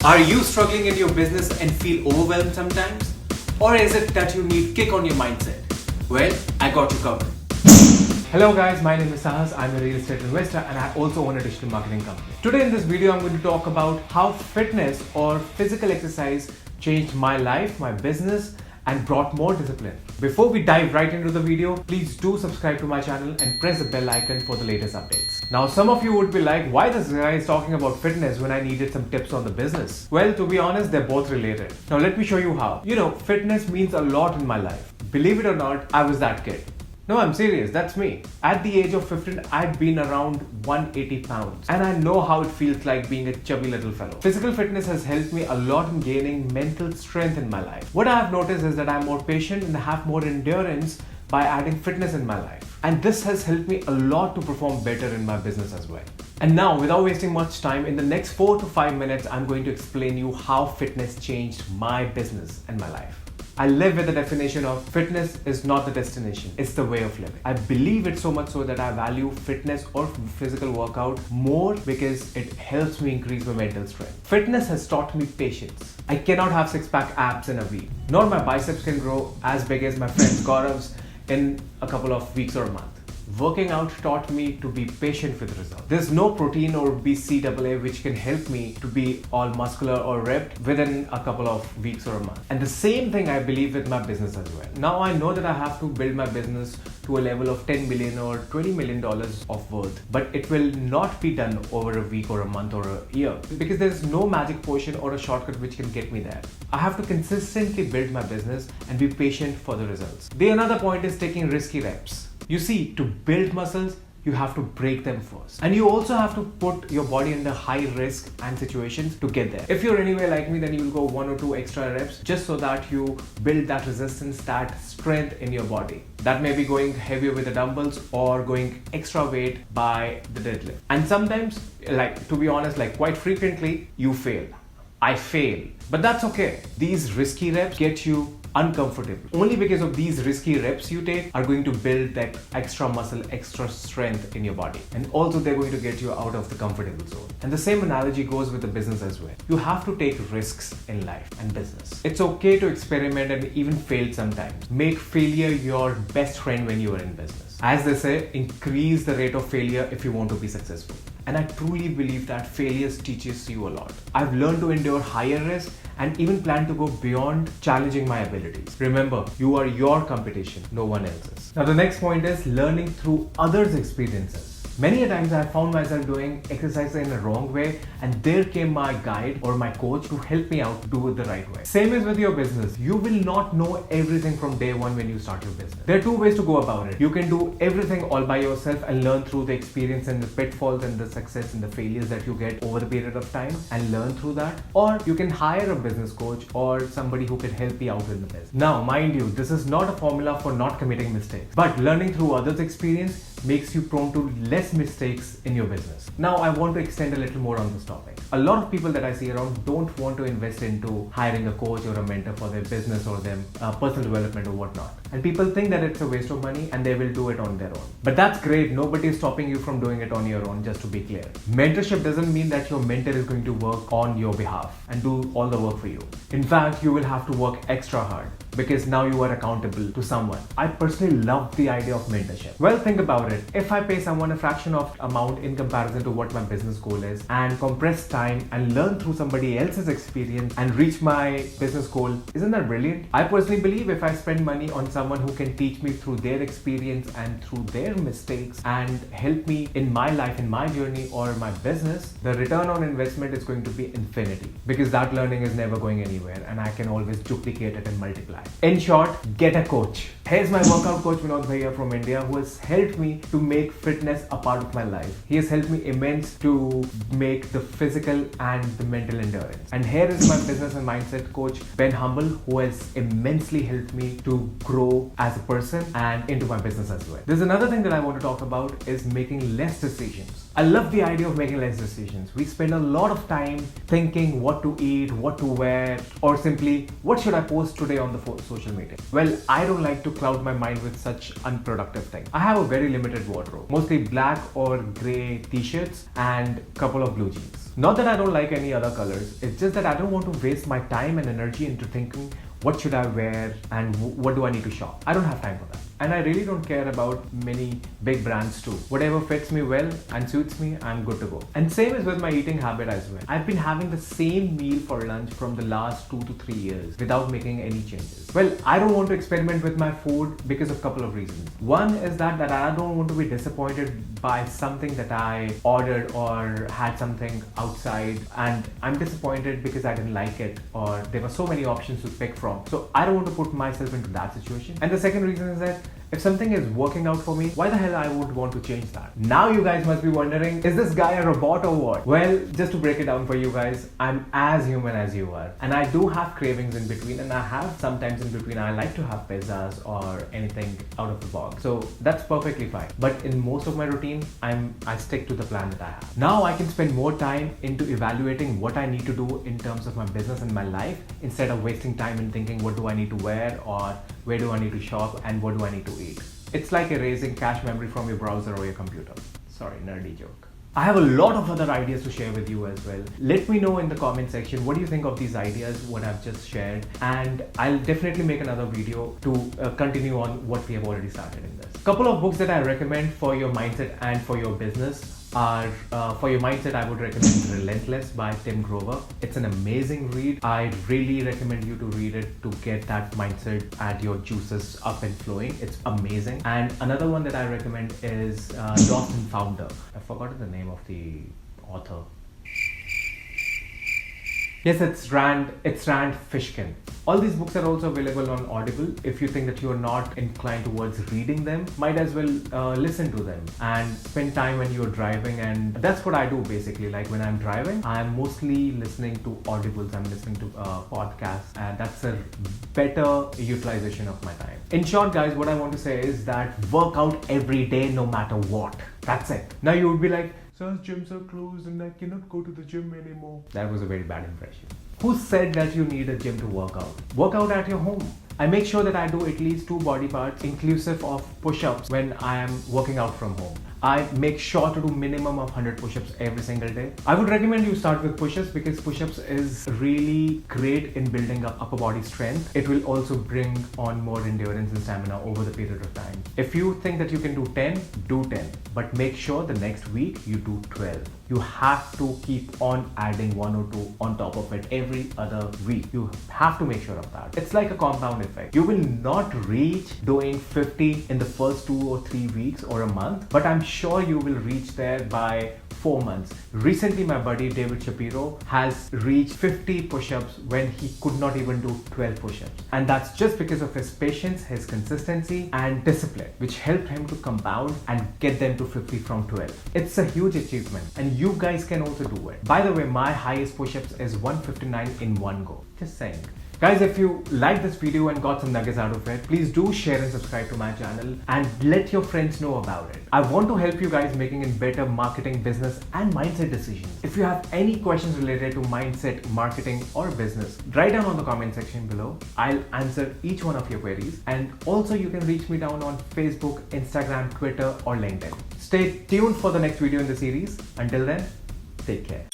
Are you struggling in your business and feel overwhelmed sometimes? Or is it that you need kick on your mindset? Well, I got you covered. Hello guys, my name is Sahas. I'm a real estate investor and I also own a digital marketing company. Today in this video, I'm going to talk about how fitness or physical exercise changed my life, my business, and brought more discipline. Before we dive right into the video, please do subscribe to my channel and press the bell icon for the latest updates. Now, some of you would be like, why this guy is talking about fitness when I needed some tips on the business? Well, to be honest, they're both related. Now, let me show you how. Fitness means a lot in my life. Believe it or not, I was that kid. No, I'm serious, that's me. At the age of 15, I'd been around 180 pounds and I know how it feels like being a chubby little fellow. Physical fitness has helped me a lot in gaining mental strength in my life. What I have noticed is that I'm more patient and have more endurance by adding fitness in my life. And this has helped me a lot to perform better in my business as well. And now, without wasting much time, in the next 4 to 5 minutes, I'm going to explain you how fitness changed my business and my life. I live with the definition of fitness is not the destination, it's the way of living. I believe it so much so that I value fitness or physical workout more because it helps me increase my mental strength. Fitness has taught me patience. I cannot have six-pack abs in a week, nor my biceps can grow as big as my friend Gaurav's in a couple of weeks or a month. Working out taught me to be patient with results. There's no protein or BCAA which can help me to be all muscular or ripped within a couple of weeks or a month. And the same thing I believe with my business as well. Now I know that I have to build my business to a level of 10 million or $20 million of worth, but it will not be done over a week or a month or a year because there's no magic potion or a shortcut which can get me there. I have to consistently build my business and be patient for the results. The another point is taking risky reps. You see, to build muscles, you have to break them first. And you also have to put your body under high risk and situations to get there. If you're anywhere like me, then you'll go 1 or 2 extra reps just so that you build that resistance, that strength in your body. That may be going heavier with the dumbbells or going extra weight by the deadlift. And sometimes, to be honest, quite frequently, you fail. I fail. But that's okay. These risky reps get you uncomfortable. Only because of these risky reps you take are going to build that extra muscle, extra strength in your body. And also they're going to get you out of the comfortable zone. And the same analogy goes with the business as well. You have to take risks in life and business. It's okay to experiment and even fail sometimes. Make failure your best friend when you are in business. As they say, increase the rate of failure if you want to be successful. And I truly believe that failures teaches you a lot. I've learned to endure higher risk and even plan to go beyond challenging my abilities. Remember, you are your competition, no one else's. Now the next point is learning through others' experiences. Many a times I found myself doing exercise in a wrong way and there came my guide or my coach to help me out to do it the right way. Same is with your business. You will not know everything from day one when you start your business. There are 2 ways to go about it. You can do everything all by yourself and learn through the experience and the pitfalls and the success and the failures that you get over the period of time and learn through that. Or you can hire a business coach or somebody who can help you out in the business. Now, mind you, this is not a formula for not committing mistakes, but learning through others' experience makes you prone to less mistakes in your business. Now, I want to extend a little more on this topic. A lot of people that I see around don't want to invest into hiring a coach or a mentor for their business or their personal development or whatnot. And people think that it's a waste of money and they will do it on their own. But that's great. Nobody is stopping you from doing it on your own, just to be clear. Mentorship doesn't mean that your mentor is going to work on your behalf and do all the work for you. In fact, you will have to work extra hard because now you are accountable to someone. I personally love the idea of mentorship. Well, think about it. If I pay someone a fraction of amount in comparison to what my business goal is and compress time and learn through somebody else's experience and reach my business goal, isn't that brilliant? I personally believe if I spend money on someone who can teach me through their experience and through their mistakes and help me in my life, in my journey or my business, the return on investment is going to be infinity because that learning is never going anywhere and I can always duplicate it and multiply. In short, get a coach. Here's my workout coach Vinod Bhaiya from India who has helped me to make fitness a part of my life. He has helped me immense to make the physical and the mental endurance. And here is my business and mindset coach Ben Humble who has immensely helped me to grow as a person and into my business as well. There's another thing that I want to talk about is making less decisions. I love the idea of making less decisions. We spend a lot of time thinking what to eat, what to wear, or simply what should I post today on the social media. Well, I don't like to cloud my mind with such unproductive things. I have a very limited wardrobe, mostly black black or grey t-shirts and couple of blue jeans. Not that I don't like any other colors, it's just that I don't want to waste my time and energy into thinking what should I wear and what do I need to shop. I don't have time for that. And I really don't care about many big brands too. Whatever fits me well and suits me, I'm good to go. And same is with my eating habit as well. I've been having the same meal for lunch from the last 2 to 3 years without making any changes. Well, I don't want to experiment with my food because of a couple of reasons. One is that I don't want to be disappointed by something that I ordered or had something outside and I'm disappointed because I didn't like it or there were so many options to pick from. So I don't want to put myself into that situation. And the second reason is that if something is working out for me, why the hell I would want to change that? Now you guys must be wondering, is this guy a robot or what? Well, just to break it down for you guys, I'm as human as you are. And I do have cravings in between and I have sometimes in between I like to have pizzas or anything out of the box. So that's perfectly fine. But in most of my routine, I stick to the plan that I have. Now I can spend more time into evaluating what I need to do in terms of my business and my life instead of wasting time in thinking what do I need to wear or where do I need to shop and what do I need to eat. It's like erasing cache memory from your browser or your computer. Sorry, nerdy joke. I have a lot of other ideas to share with you as well. Let me know in the comment section what do you think of these ideas, what I've just shared, and I'll definitely make another video to continue on what we have already started in this. Couple of books that I recommend for your mindset and for your business are, for your mindset, I would recommend Relentless by Tim Grover. It's an amazing read. I really recommend you to read it to get that mindset and your juices up and flowing. It's amazing. And another one that I recommend is Lost and Founder. I've forgotten the name of the author. Yes, it's Rand Fishkin. All these books are also available on Audible. If you think that you're not inclined towards reading them, might as well listen to them and spend time when you're driving. And that's what I do basically. Like when I'm driving, I'm mostly listening to audibles. I'm listening to podcasts, and that's a better utilization of my time. In short, guys, what I want to say is that work out every day, no matter what. That's it. Now you would be like, "Sir, gyms are closed and I cannot go to the gym anymore." That was a very bad impression. Who said that you need a gym to work out? Work out at your home. I make sure that I do at least 2 body parts inclusive of push-ups when I am working out from home. I make sure to do minimum of 100 push-ups every single day. I would recommend you start with push-ups because push-ups is really great in building up upper body strength. It will also bring on more endurance and stamina over the period of time. If you think that you can do 10, do 10. But make sure the next week you do 12. You have to keep on adding 1 or 2 on top of it every other week. You have to make sure of that. It's like a compound effect. You will not reach doing 50 in the first 2 or 3 weeks or a month, but I'm sure you will reach there by 4 months. Recently, my buddy David Shapiro has reached 50 push-ups when he could not even do 12 push-ups. And that's just because of his patience, his consistency and discipline, which helped him to compound and get them to 50 from 12. It's a huge achievement and you guys can also do it. By the way, my highest push-ups is 159 in one go. Just saying. Guys, if you liked this video and got some nuggets out of it, please do share and subscribe to my channel and let your friends know about it. I want to help you guys making a better marketing, business and mindset decisions. If you have any questions related to mindset, marketing or business, write down on the comment section below. I'll answer each one of your queries. And also you can reach me down on Facebook, Instagram, Twitter or LinkedIn. Stay tuned for the next video in the series. Until then, take care.